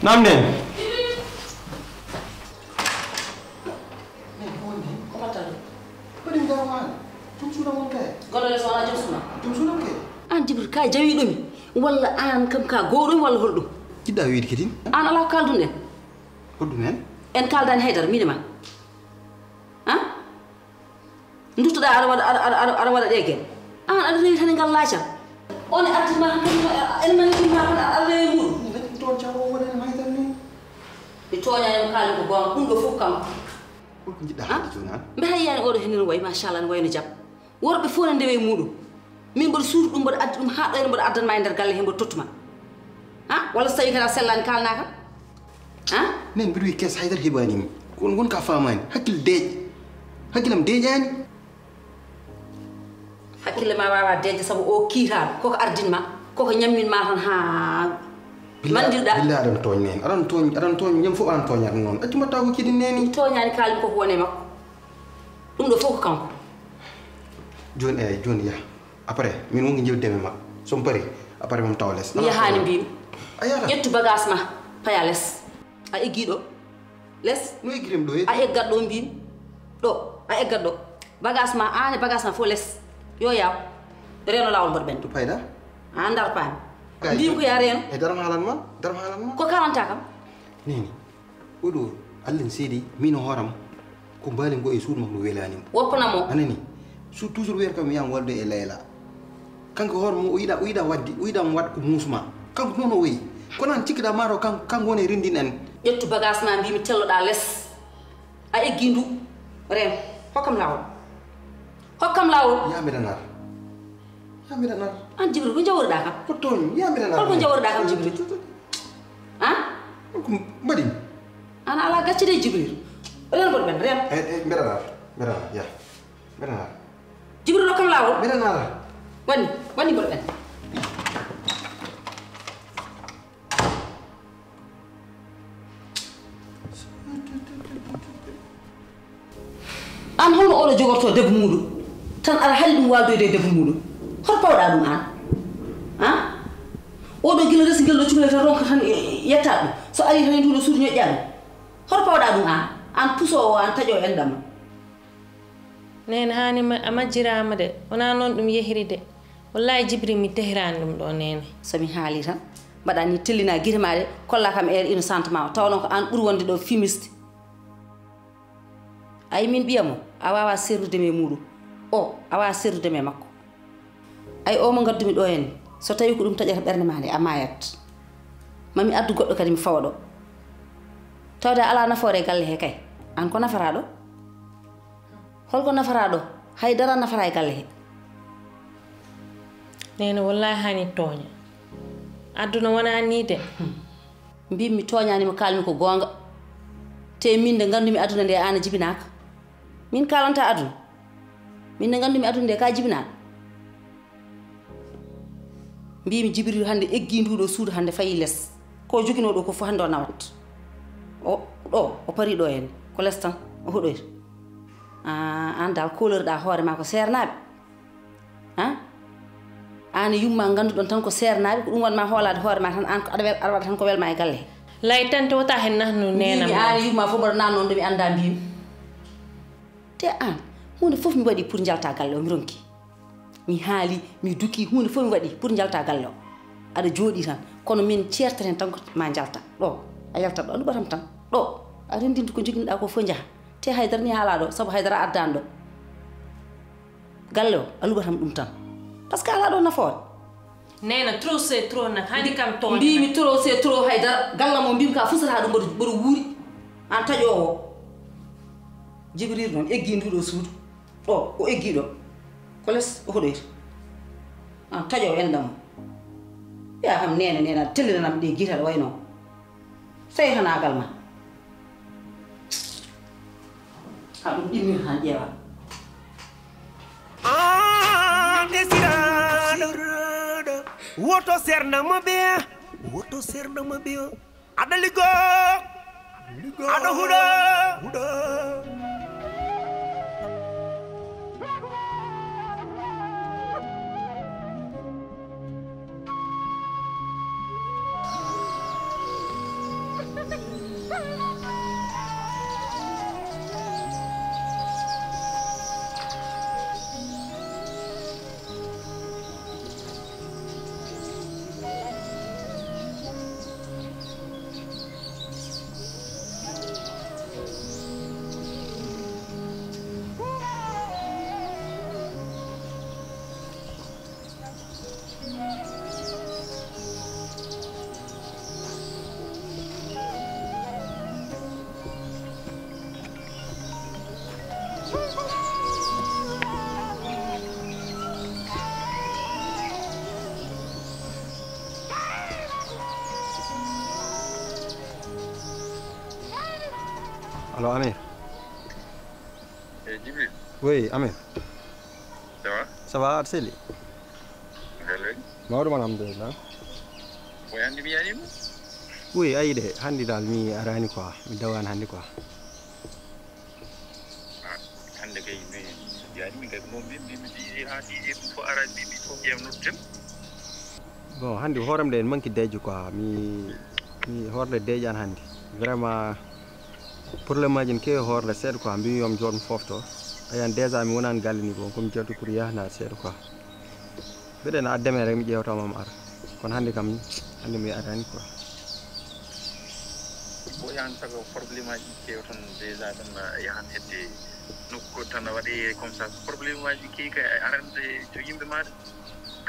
Naam nen. An Jibril ka jawi dum walla an kam ka goɗum walla holɗum Kidda wiidi kedin. an ala kaldun en Hoddum en. en kaldani haydara minima han duttoɗa aɗa waɗa ɗegen an aɗa rewi tan e ngal laaca on e artima en manitima tan aɗa rewi muɗum Toon cawo wonen haydar ni. mi toñanimo kaali ko gonga ɗum ɗo fof kam Ko jidda haade joni an. mbe hayyani oɗo hen way machallah ne wayno jaam worɓe fof ne ndewe muɗum min mboɗo suudu ɗum mboɗo addi ɗum ha ɗoyno mboɗo addanma e nder galle he mboɗo tottuma walla so tawi kata sellani kalna kam Nen mbiɗa wi kes haydar heɓanimi. Kon gonka famani. Hakkille deeƴ. Hakkilam deeƴani. hakkille ma wawa deeƴde saabu o kiitaɗo koko ardinma koko ñamminma tan ha mandirɗa billahi aɗan tooñ nen. Aɗan tooñ ñam fof an tooñata noon. Accu mbatta ko kidin neni. mi toñani kalmi koko wone makko ɗum ɗo fof ko kanko Joni ya. Après min wongi jewdeme makko. Som pari après mom taw les. mi yahani mbimi Ayata. ƴettu bagage ma paya less a eggiɗo less No eggirim ɗo a eggat ɗo mbimi ɗo a eggat ɗo bagage ma an e bagage ma fof less yo yaw reno lawol mboɗo ɓen to payda. an dar paami mbimi ko ya reno E daram halan ma. ko kalanta kam Neni. Oɗo Allah seedi min horam ko mbali ngo e suudu makko welanimo. woppanamo Anani. Su toujours wer kam yam walde e layla. Kanko hormo o yida waddi o yida mo wad ko musma. Kanko non o wi. Konan cikida maro kanko woni rindin en. ƴettu bagage ma mbimi telloɗa less a eggi ndu ren hokkam lawol Yamidanar. an Jibril ko jawruɗa kam Ko toñ yamidanar. holko jawruɗa kam Jibril Ko mbadi. an ala gaccide Jibril ren mboɗo ɓen ren Mbedanar. Ya. Mbedanar. Jibril hokkam lawol Mbedanar. wani mboɗo ɓen an holno oɗo jogorto debbo muɗum tan aɗa haali ɗum waldoyde e debbo muɗum hoto pawɗa ɗum an oɗo guila resi guel ɗo cukalel tan ronka tan yetta ɗum so ari tan e nduɗo suudu ñoƴƴa ɗum hoto pawɗa ɗum an pusowo an taƴo enɗam nene hani a majjirama de wona noon ɗum yehiri de wallahi Jibril mi tehirani ɗum ɗo nene somi haali tan mbaɗa ni tellina guite ma de kolla kam air innocente ma o tawno ko an ɓuuri wonde ɗo fumiste ayi min ɓiyamo a wawa serrude me muɗum o a wawa serrude me makko ay o mo gaddumi ɗo henni so tawi ko ɗum taƴata ɓerde ma nde a mayat mami addu goɗɗo kadi mi fawa ɗo tawde ala nafoore e galle he kay an ko nafara ɗo holko nafara ɗo haydara nafara e galle he nene wallahi hani tooña adduna wona ni de mbimi toñanimo kalmi ko gonga te min nde gandumi aduna nde an a jibinaka min kalanta aduna min nde gandumi aduna nde ka jibinaɗo mbimi Jibril hande eggi nduɗo suudu hande fayi less ko joginoɗo ko fof hande o nawat o pari ɗo hen ko less tan o hoɗoyta an dal kolorɗa hoore ma ko sernaɓe an yumma ganduɗon tan ko sernaɓe ko ɗum wanma hoolade hoore ma tan an aɗa waɗa tan ko welma e galle he lay tan tewta hen nahnu nenam mbimi an yumma fof mbaɗa nannon ɗo mi anda mbimi te an hunde fof mi waɗi pour jalta galle o mi ronki mi haali mi duki hunde fof mi waɗi pour jalta galle o aɗa jooɗi tan kono min certaten tan ko ma jalta ɗo a yaltat ɗo a luɓatam tan ɗo a rendinta ko joguinoɗa ko fof jaaha te haydara ni haala ɗo saabu haydara addani ɗo galle o a luɓatam ɗum tan par ce que ala ɗo nafoore nena trop c'est trop nak hani kam tooña mbimi trop c'est trop haydara galla mo mbimi ka fusata ɗum mboɗo wuuri an taƴowo Jibril noon eggi nduɗo suudu o eggi ɗo ko less o hoɗoyta an taƴowo enɗam ya kam nene aɗa tellinanam ɗe guite aɗa wayno seytanagal ma ha ɗum ɗimmin han ƴeewa woto sernama be aɗa ligo aɗa huɗo Allô, Amir. Djibril. Oui, Amir. Ça va? Ça va, Arseli? Hello. Mawɗum alhamdulillah. Boy handi mi yanima? Oui, ayi de handi dal mi arani quoi, mi dawani handi quoi. Hande kay mi yani kay mo mi di ha di fo arani mi fo yemnutem. Bon, handi horam de manki deju quoi, mi horde dejan handi. Vraiment problème majin ke horde sed quoi, mbi yom jom fofto. Ayan déjà mi wonan galini bon comme jottu pour yahna sed quoi. Beden ademe rek mi jewta mom ar. Kon handi kam handi mi arani quoi. Bo yan tago problème aji ke ton déjà tan yahan hedde nokko tan wadi comme ça problème aji ke kay arande to yimbe ma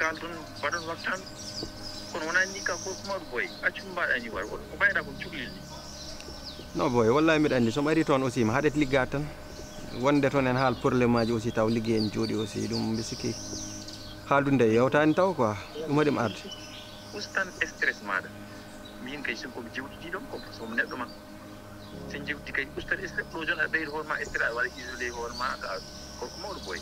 kaldon badon waktan kon wona ni ka ko mo boy accum baɗani war ko bayda ko cuglil Non boy, wallahi mi andi so mari ton aussi mi hadet ligga tan. Wonde ton en haal problème aji aussi taw liggey en jodi aussi dum bisiki. Haldunde yewtani taw quoi, dum wadim arde. ustan stress maɗa min kay soko jewtidi ɗon ko somo neɗɗo ma sen jewti kay ustan stress ɗo jon a ɓeydo hoore ma stress a waɗa isolé hoore ma ko mawɗo boy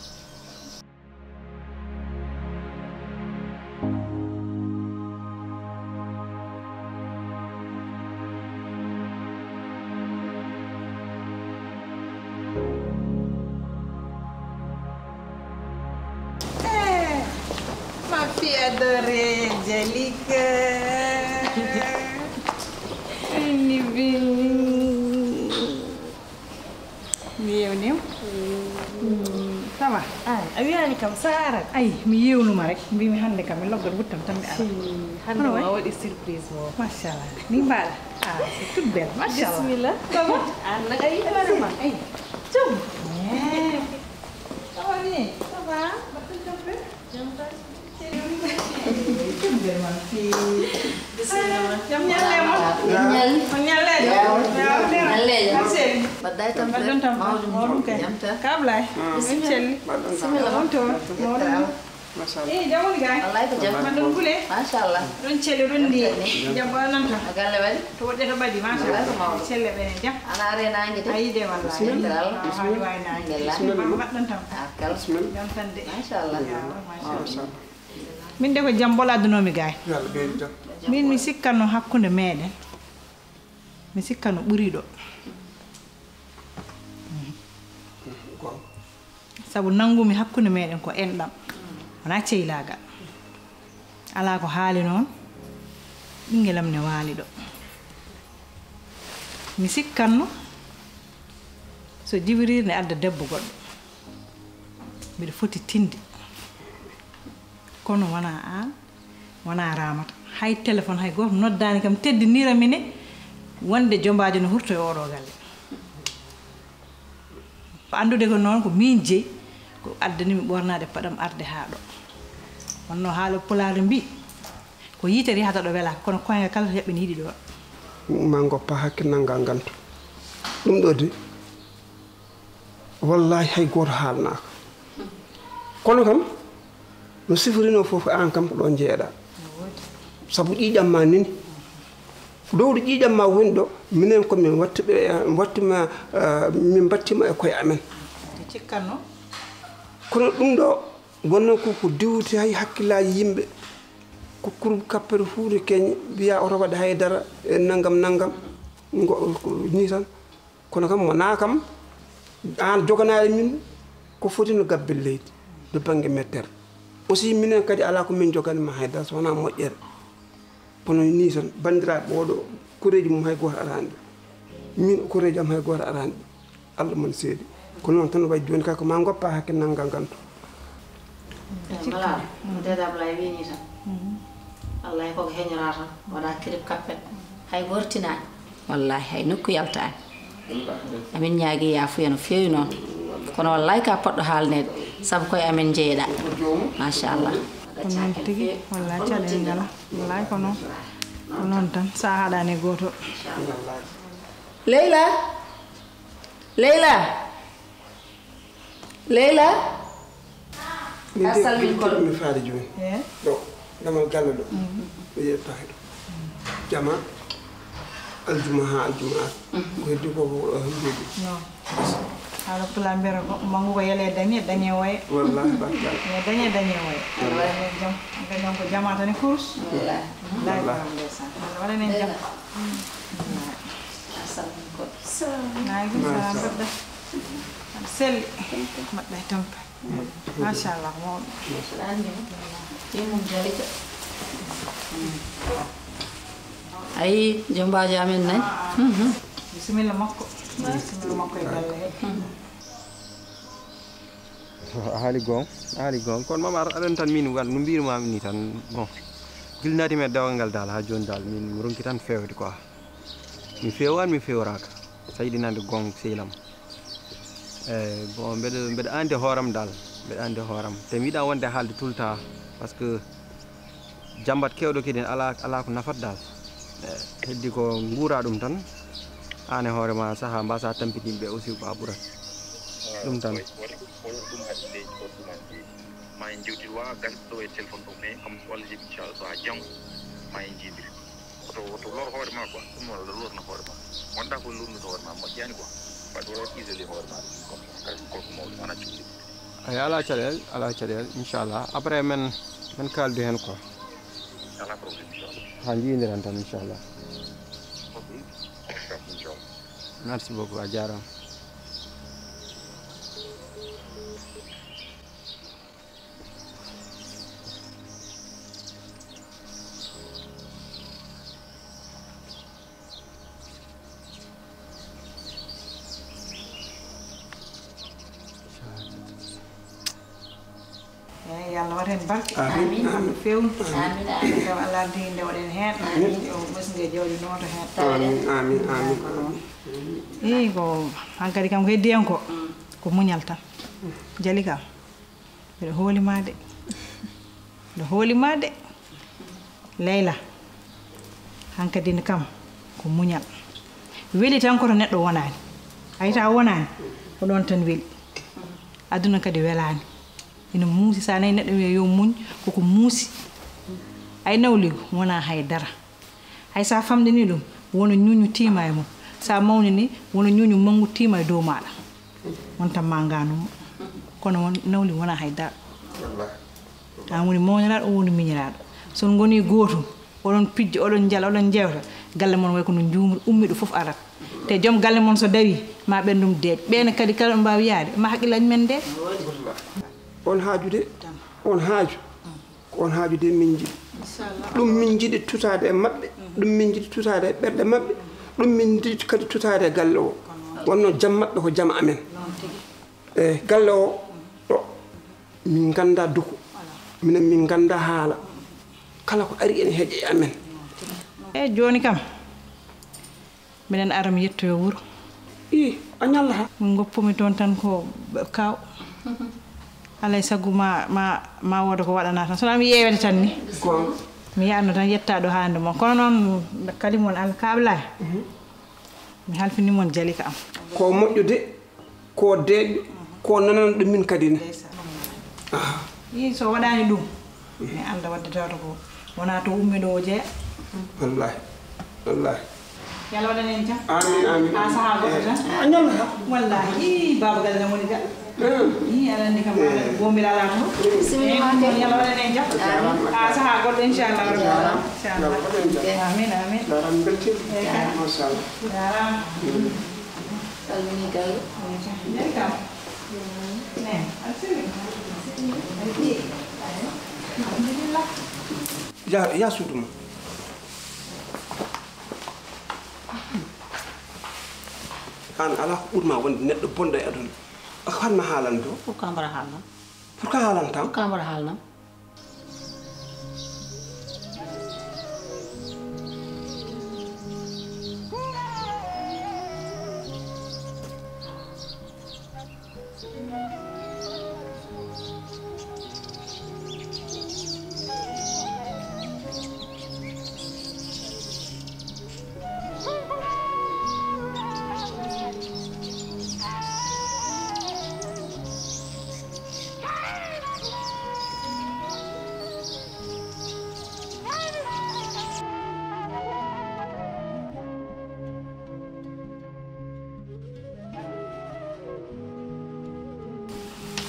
Ma fille adorée, Angelique. Ça va? Awiani kam Sara. Ay, mi yewnuma rek mbi mi hande kam mi loggal wuttam tan mi ara. Hande ma waɗi surprise mo. Machallah. Ni mbaɗa? Ah, c'est toute belle. Machallah. Bismillah. Ça va? Ah, naka yi ma. Ay. Tchou. Ça va bien? Ça va? Battu campé? Jam ñalle mo. Badday tam Badon tam. Mawɗum kay. Kablay. Celli. Bismillah. On to. Mawɗum. Eh, jamoni gay. Wallahi ko jam. Badon kule. Mashallah. Ɗon celli ɗon ndi. Jabba nanta. Galle waɗi. To woɗɗata ɓaɗi machallah. Celle ɓenen jam. Ana are nangue de. A yiide wallahi. Haali wawi nangue. Mbaɗɗon tam. Kala. Jam tan de. Mashallah. Machallah. Min de ko jam boladunomi gay. Min mi sikkanno hakkunde meɗen. Mi sikkano ɓuri ɗo. Sabu nangumi hakkunde meɗen ko enɗam. Wona ceylagal. Ala ko haali noon. Ɓingelam ne waali ɗo. Mi sikkanno so Jibril ne adda debbo goɗɗo. Mbiɗa foti tinde. Kono wona an, wona Ramata. Hay téléphone hay goto noddani kam teddinira mine wonde jombajo no hurto e oɗo galle. Ko andude ko noon ko min jeeyi ko addanimi ɓornade paɗam arde ha ɗo. Wonno haala pulaar mbi ko yitere yahata ɗo welaka kono koynga kala to heɓɓene yiɗi ɗo. Ma goppa hakkilnal ngal gantu ɗum ɗo de wallahi hay goto haalnaka kono kam no sifirino fof an kam ko ɗo jeeɗa sabu ƴiƴam ma nini dowɗo ƴiƴam ma woni ɗo minen komin wattima min battima e koye amen cikkanno kono ɗum ɗo wonno ko diwti hay hakkillaji yimɓe ko kurum kappere huude keñe mbiya oto waɗa haydara e naggam ni tan kono kam wona kam an joganaɗe min ko foti no gabbel leydi de banggue mettere aussi minen kadi ala ko min joganima haydara so wona moƴƴere kono ni tan bandiraɓe oɗo koreji mum hay goto arani min ko reedi am hay goto arani Allah man seedi ko noon tan wayi joni kay ko ma goppa hakkille ngal gantu Bala deda Ablaye wini tan wallahi koko heñora tan waɗa kirib kappet hay wortinani wallahi hay nokku yaltani amin ñaagui yafuya no feewi noon kono wallahi ka poɗɗo haalnede saabu koye amen jeeyaɗa machallah ko noon tigui wallahi caɗele ngala wallahi ko noon tan sa haɗani goto Leyla mi faade joni ɗo damal galle ɗo ɓe yettaki ɗo jama aljuma ha aljumaat ko heddi ko hembeji haala pula mbiyata ko mangu ko yele dañe waye wallahi barkal dañe waye wallahi jam gañon ko jama tan e course wallahi ndeysaan waɗanen jam nayi ko salam bedda selli mbaɗɗa e tampa machallah mawɗo ɗimum jalika ayi jombaji amen nayi bisimilla makko e galle he haali gon kono mama aɗan tan min no mbirumami ni tan bon gilnati men dewgal ngal dal ha joni dal min ronki tan fewde quoi mi fewani mi fewraka sayiɗinande gon sehlam bon mbeɗa andi hooram dal mbeɗa andi hooram te mi yiɗa wonde haalde tout le temps par ce que jambat kewɗo kadi ala ko nafat dal heddi ko guura ɗum tan an e hoorema saaha mbasa tampitinde ɓe aussi ɓa ɓurat ɗum tan ɗum haɗde ma en jewtir wawa gasɗo e téléphone ɗo mais comme walla jeeɓi inchallah so ha janggo ma en jiidiri woto lor hoore ma quoi ɗum walla lorna hoore ma wonda ko lornude hoore ma moƴƴani quoi waɗa wawa isolé hoore ma comme kolko mawɗo wona cuuɗi ay ala caɗele inchallah après men kaldu hen quoi ala probléme inchallah ha jiidiran tan inchallah inchallah merci beaucoup a jarama yalla wat hen barke amin amin fewnu taw Allah dinde waɗen hen yo ɓesde jawdi noto hen amin ko hankkadi kam ko heddi hen ko muñal tan jali kam mbiɗa hoolima de Leyla hankkadi ne kam ko muñal weeli tan koto neɗɗo wonani ayita wonani ko ɗon tan weeli aduna kadi welani ina muusi sa nayi neɗɗo wiya yo muñ koko muusi ay nawli wona haydara hay sa famɗini ɗum wono ñuñu tima e mum sa mawni ni wono ñuñu mangu tima e dow maɗa won tan ma ganumo kono won nawli wona haydara an woni mawniraɗo o woni miñiraɗo son goni gotum oɗon pijjo oɗon jala oɗon jewta galle mon way kono jumri ummiɗo foof arat te joom galle mon so dawi ma ɓendum deeƴ ɓene kadi kala ɗo mbawi yaade ma haqqillaji men de on haaju de on haaju de min jiɗi ɗum min jiɗi tutade e maɓɓe ɗum min jiɗi tutade e ɓerɗe maɓɓe ɗum min jiɗi kadi tutade e galle o wonno jam maɓɓe ko jam amen e galle o ɗo min ganda duku minen min ganda haala kala ko ari ene heeƴe e amen e joni kam minen ara mi yettoyo wuuro a ñalla ha min goppumi toon tan ko kaw alay sagu ma woda ko waɗana tan sono mi yewete tan ni mi yatno tan yettaɗo hande mon kono noon kalimon alkablay mi halfinimon jalika am ko moƴƴude ko deeƴo ko nananɗo min kadi ne so waɗani ɗum mi anda wadde tawta ko wona to ummiɗo o jeeya wallahi yalla waɗan en jam amin ha saaha goɗɗo tan a ñalla wallahi baba galle woni ga aɗa andi kam gomira ala to yalla waɗan en jam ha saaha goɗɗo inchallah amin daram beltima machallah jarama salmini galle jari kam ne asiri alhamdulillah ya suudu ma an ala ko ɓurma wonde neɗɗo bonɗo e aduna hanma haalan to pourquoi mbaɗa haalnam pourquoi haalan tam pourquoi mbaɗa haalnam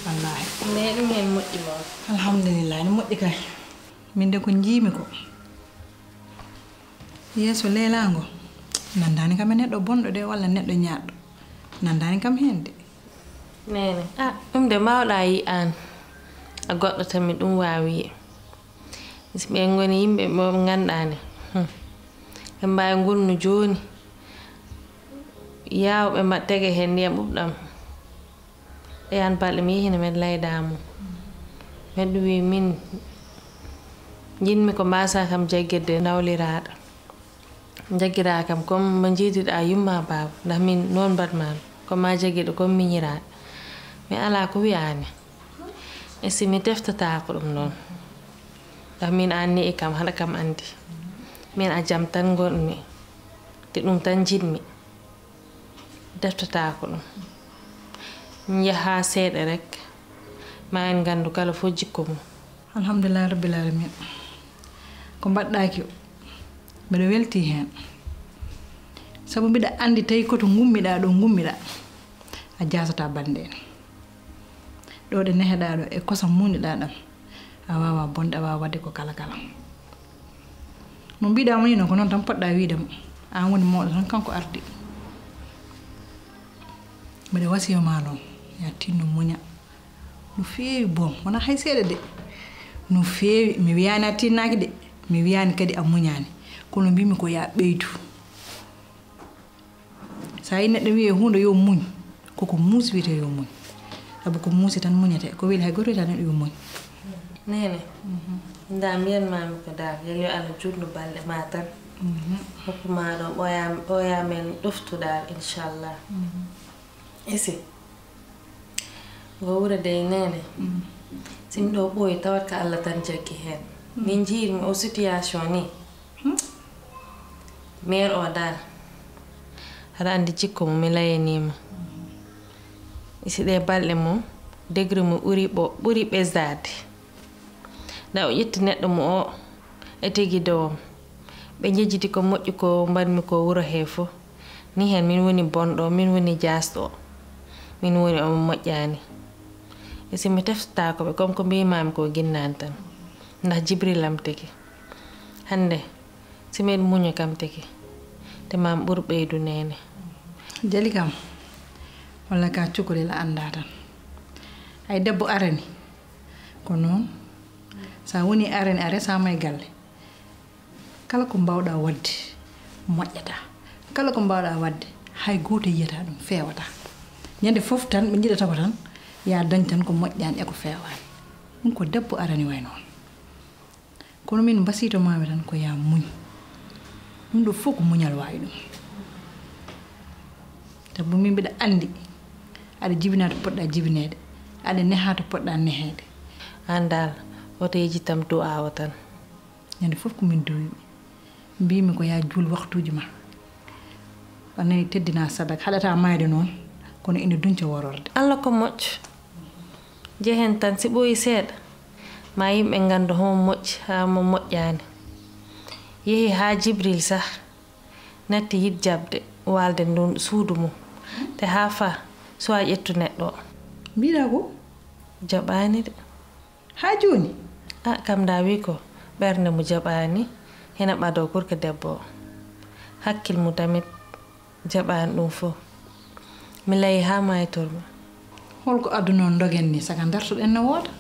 wallahi ne ɗum hen moƴƴi ma alhamdulillah ne moƴƴi kay min de ko jiimi ko yeeso leelaango nandani kam e neɗɗo bonɗo de walla neɗɗo ñaaɗɗo nandani kam hen de nene ɗum de mbawɗa yi an a goɗɗo tami ɗum wawi yi so ɓe goni yimɓe ɓe ganduɗani ɓe mbawi gurnu joni yawɓe mbaɗ tege hen ndiyam ɓuɓɗam ɗeyan balɗe mi yehino men laydamo men ɗum wi min jinmi ko mbasa kam jaggirde nawliraɗo jaggira kam comme mo jiidiɗa yumma baba ndax min noon mbaɗmami comme ma jagguiɗo comme miñiraɗo mi ala ko wiyani e si mi teftatako ɗum noon ndax min anni e kam haɗa kam andi min a jaam tan gonmi te ɗum tan jiɗmi deftatako ɗum min yaha seeɗa rek ma en gandu kala fof jikko mum alhamdulillah rabbil alamin ko mbaɗɗaki mbeɗa welti hen sabu mbiɗa andi tawi koto gummiɗa ɗo gummiɗa a jasata bande en ɗo ɗe neheɗa ɗo e kosam muniɗa ɗam a wawa bonde a wawa wadde ko kala kala no mbiɗamo ni noon ko noon tan poɗɗa wiidemo an woni mawɗo tan kanko ardi mbeɗa wasiyoma noon ya tinno muña no feewi boom wona hay seeɗa de no feewi mi wiyani a tinnaki de mi wiyani kadi a muñani kono mbimi ko ya ɓeydu sa yi neɗɗo wiye hunde yo muñ koko muusi wiyete yo muñ sabu ko muusi tan muñete ko weli hay goto wiyata neɗɗo yo muñ nene nda mbiyanmami ko dal yel yo Allah jutnu balɗe ma tan hokkuma ɗo ɓoya men ɗoftuɗa inchallah isi go wuro de nene simi ɗo ɓooyi tawat ko Allah tan jaggi hen min jiirimi o situation ni maire o dal haɗa andi jikko mo mi layanima isi ɗe balɗe mum degré mo ɓuuri ɓesdade nda o ƴetti neɗɗo mo o e tigi dowom ɓe jejjiti ko moƴƴi ko mbanmi ko wuro he fof ni hen min woni bonɗo min woni jasɗo min woni omo moƴƴani e simi teftatako ɓe comme ko mbimami ko guinnani tan ndax jibrilam tigi hande simeɗ muño kam tigi te mam ɓuur ɓeydu nene jali kam walla ka cukalel a anda tan hay debbo arani ko noon sa woni arani a resama e galle kala ko mbawɗa wadde moƴƴata kala ko mbawɗa wadde hay goto yiyata ɗum fewata ñande foof tan ɓe jiɗata ko tan ya dañ tan ko moƴƴani e ko fewani ɗum ko debbo arani way noon kono min mbasito mami tan ko ya muñ ɗum ɗo fof ko muñal wawi ɗum sabu min mbiɗa andi aɗa jibina to poɗɗa jibinede aɗa neha to poɗɗa nehede andal woto yejjitam dow awa tan ñande foof komin duwiɓe mbimi ko ya juul waktuji ma anani teddina sadak haɗata mayde noon kono ina dunca wororde Allah ko moƴƴo jehen tan si ɓooyi seeɗa ma yimɓe gandu homo moƴƴi ha mo moƴƴani yeehi ha Jibril sah natti yid jabde walde ndun suudu mum te ha fa so a ƴettu neɗɗo o mbiɗa ko jaɓani de ha joni kam da wi ko ɓernde mo jaɓani hena ɓado kurko debbo o hakkil mu tamit jaɓani ɗum fof mi layi ha maytormi holko aduna on dogen ni saka dartoɗen no wooda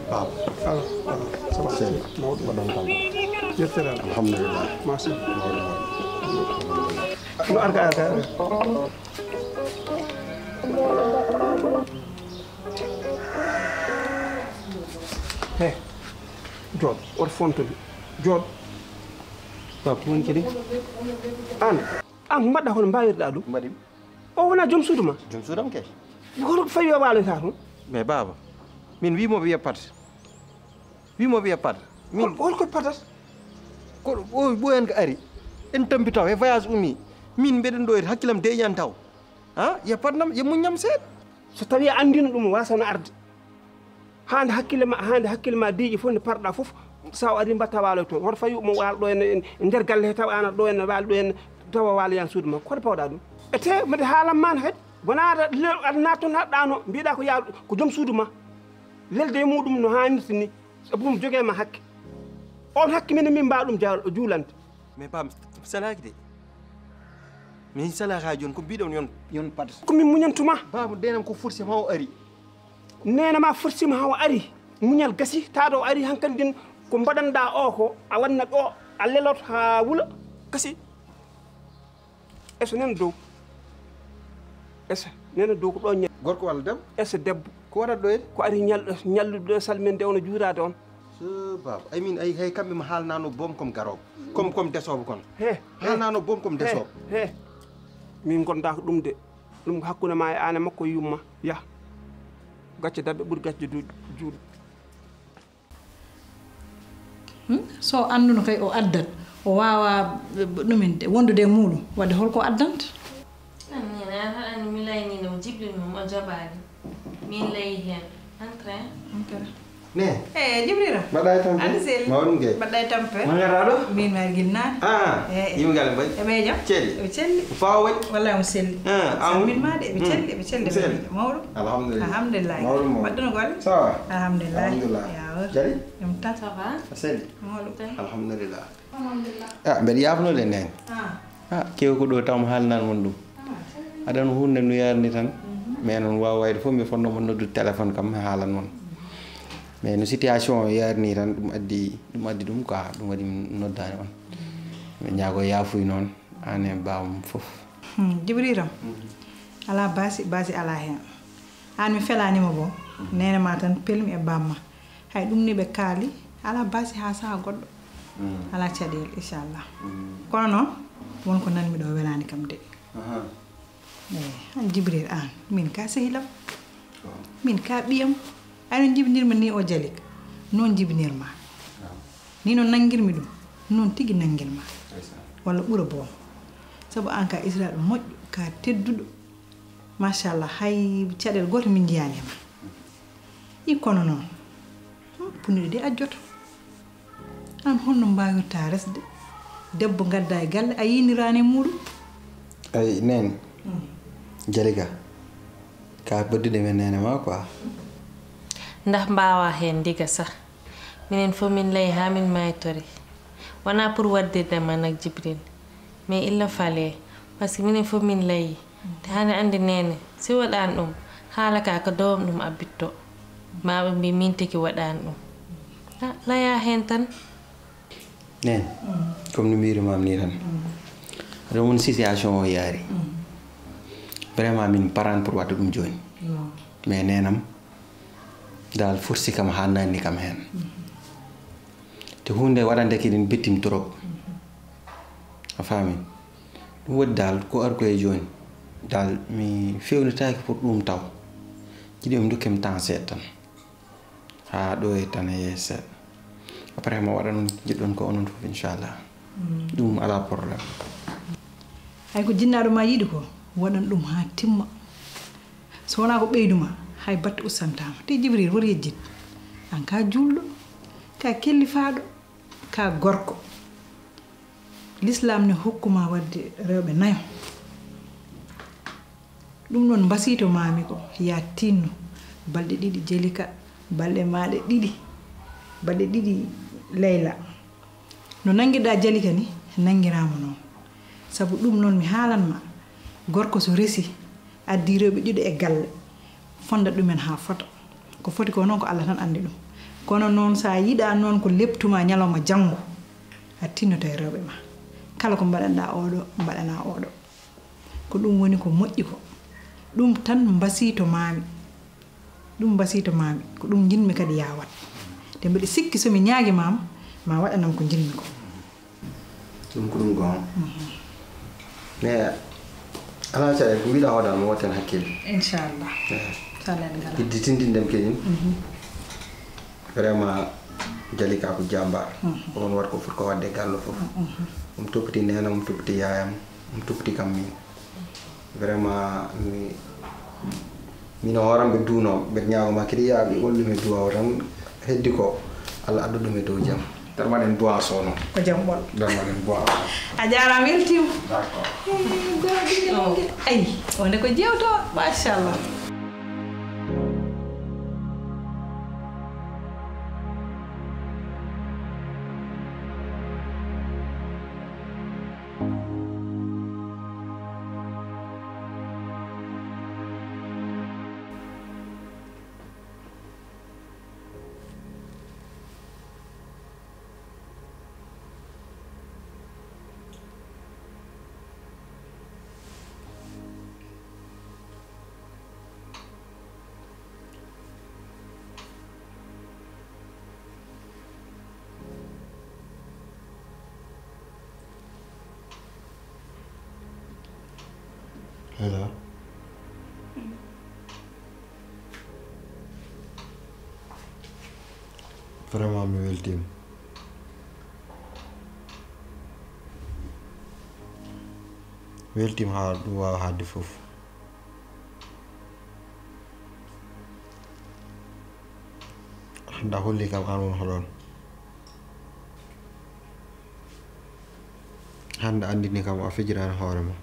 Papa, sama seni, mau waɗon kam yettere alhamdulillah merci no arga he jod or fontoli jod pap won kidi an mbaɗɗa hono mbawirɗa ɗum mbaɗi o wona joom suudu ma jom suudam kay hono fawi o waalata toon mais baba min wimo wiya pat min holko patat ko ɓoyen ko ari en tampi taw e voyage ummi min mbeɗen ɗo hakkilam deƴan taw ha ya patnam ye muññam seeɗa so tawi a andino ɗum wasano arde hande hakkille ma deeƴi fof nde parɗa fof sa o ari mbatta waalo toon hoto fawi mo waalo ɗo en nder galle he taw ana ɗo en waali ɗo en tawa waaloyan suudu ma koto pawɗa ɗum e te mbiɗa haalam man kadi wona aɗa naat toon haɗɗano mbiɗa ko yaa ko joom suudu ma lelde e muɗum no hannirta ni sabu ɗum jogee ma hakke on hakke minen min mbawa ɗum juulante mais pam salaki de min salaki ha joni ko mbiɗon yon pat komin muñantuma baba denam ko forcément o ari nenama forcément hawo ari muñal gasi taɗo o ari hankkadin ko mbaɗanɗa o ko a wanna ɗo a leloto ha wuula gasi eso nena dow ko ɗo gorko walla debbo eso debbo ko waɗat ɗo ko ari ñalluɗo salminde ono juurade on so baba ay min ay hay kamɓe mo haalnano boom comme garoɓe comme desoɓe kon he haalnano boom comme desoɓe he min gonda ko ɗum de ɗum hakkude ma e an e makko yumma ya gacce dabɓe ɓuuri gacce juuɗe so anduno kay o addat o wawa ɗumen wondude e muɗum wadde holko addanta min a haɗani mi laynino jibril mum o jaɓani min layi hen entrain ne jibrila mbaɗɗa e tampe andi seli mawɗum gay mbaɗɗa e tampe ma gata ɗo min mari guilnade yimgal mbaɗi eɓe jam ceeli eɓe celli fawa waɗi wallay mo selli min ma de eɓe celli mawɗum alhamdulillah mbaɗɗuno golle sawa alhamdulillah yawo jari ɗum tan ça va a selli mawɗum alhamdulillah mbeɗa yafnode nden kew ko ɗo tawmo haalnan mon ɗum aɗan hunde no yarni tan mais noon wawa wayde fof mi fonnomo noddude téléphone kam mi haalan mon mais no situation o yarni tan ɗum addi ɗum quoi ɗum waɗi mi noddani on mi ñaago yaafuy noon an e bawam fof jibrilam ala basi ala hen an mi felanima bo nene ma tan pelmi e bamma hay ɗum ni ɓe kaali ala basi ha saha goɗɗo ala caɗele inchallah kono noon wonko nanmi ɗo welani kam de an jibril an min ka sehilam min ka ɓiyam ayno jibinirma ni o jalik noon jibinirma ni no nanguirmi ɗum noon tigui nanguirma walla ɓuura boom saabu an ka israel moƴƴo ka tedduɗo machallah hay caɗele goto min jiyanima i kono noon puniɗo de ajjoto an holno mbawirta resde debbo gadda e galle a yinirani muɗum ay nen jalika ka baddude men nene ma quoi ndax mbawa hen diga sax minen fof min layi ha min maytori wona pour waddirde man ak jibril mais il fallait parce que minen fof min layi te hande andi nene si waɗani ɗum haala ka ko dowam ɗum abbitto maɓe mbi min tiki waɗani ɗum laya hen tan nen comme no mbirumam ni tan aɗa won situation o yaari vraiment min parane pour wadde ɗum joni mais nenam dal forsi kam ha nanni kam hen te hunde waɗande kiɗin bettim trop a faami ɗum waɗi dal ko ar koye joni dal mi fewnitaki pour ɗum taw jiɗi mi dokkemi temps seeɗa tan ha ɗo e tan e yeeso seeɗa après ma waɗa noon jiɗɗon ko onon fof inchallah ɗum ala probléme hay ko jinnaɗo ma yiiɗi ko waɗan ɗum ha timma so wona ko ɓeyduma hay batte ustantama te jibril wori yejjid an ka julɗo ka kellifaɗo ka gorko l'islam ne hokkuma wadde rewɓe nayo ɗum noon mbasito mami ko ya tinno balɗe ɗiɗi jelika balɗe maɗe ɗiɗi balɗe ɗiɗi leyla no nanguiɗa jalika ni nanguirama noon saabu ɗum noon mi haalanma gorko so resi addi rewɓe ɗiɗo e galle fonda ɗumen ha fota ko foti ko noon ko Allah tan andi ɗum kono noon sa yiɗa noon ko leptuma ñalawma janggo a tinnoto e rewɓe ma kala ko mbaɗanɗa oɗo mbaɗana oɗo ko ɗum woni ko moƴƴi ko ɗum tan mbasito mami ko ɗum jinmi kadi yawat te mbiɗa sikki somi ñaagi mama ma waɗanam ko jinmi ko ɗum ko ɗum gon mais ala ca ko mbiɗa hoɗan mo watten hakkille inchallah salen ngala iddi tindindem keñum vraiment jalika ko jambar on wat ko foti ko wadde gallo fof um toppiti nena um toppiti yayam um toppiti kam min vraiment mino horamɓe duuno ɓe ñaagoma kadi yaaɓe wollume duwaw tan heddi ko Allah addu ɗum e dow jam darmaɗen boisson noon ko jam ɓol darmaɗen boisson a jarama weltima d'accord ayi wonde ko jewto machallah Hello. Vraiment mi weltima. Weltima ha ɗum wawa hadde fof. Handa holli kam an won hoɗon. Hande andini kam a fijirani hoore ma.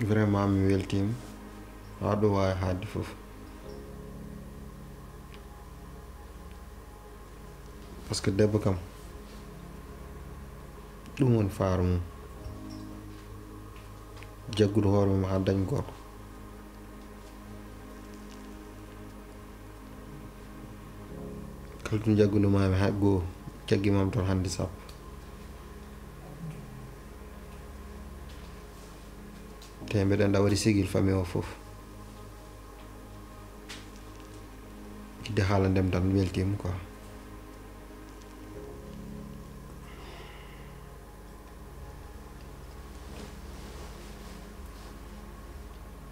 Vraiment mi weltima ha ɗum wawi hadde fof par ce que debbo kam ɗum woni faaru mum jaggude hoore mum ha dañ gorko kala ɗum jaggudemami ha goho jaggimam toon hande sappo te mbeɗa anda waɗi sigil famille o fof idde haala ndem tan weltima quoi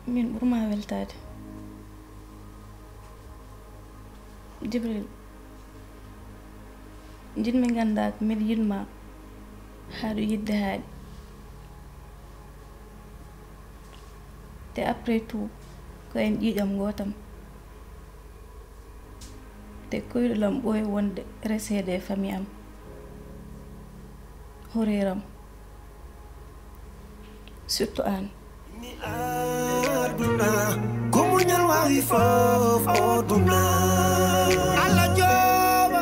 min ɓurma weltade Jibril jinmi ganda ko mbiɗa yinma haɗo yidde haaɗi te après tout ko en ƴiƴam gotam te koyɗolam ɓooyi wonde resede e famille am horiram surtout an Komunyal wawi fof oduna Allah joba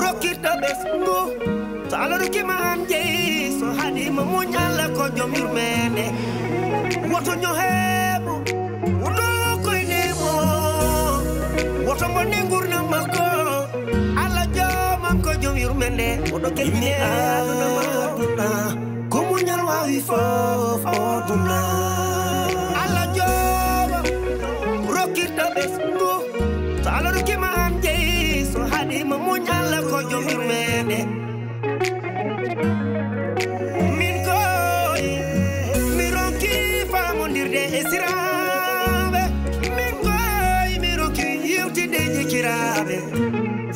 rokirta besngo so Allah rokima an jeyi so hadi mo munyal ko jom yurmede woto nyo hebo woto koyne mo woto bonde gurna makko Allah joba ko jom yurmede woto kelni aduna komunyal wawi fof oduna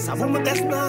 Sabu mo desna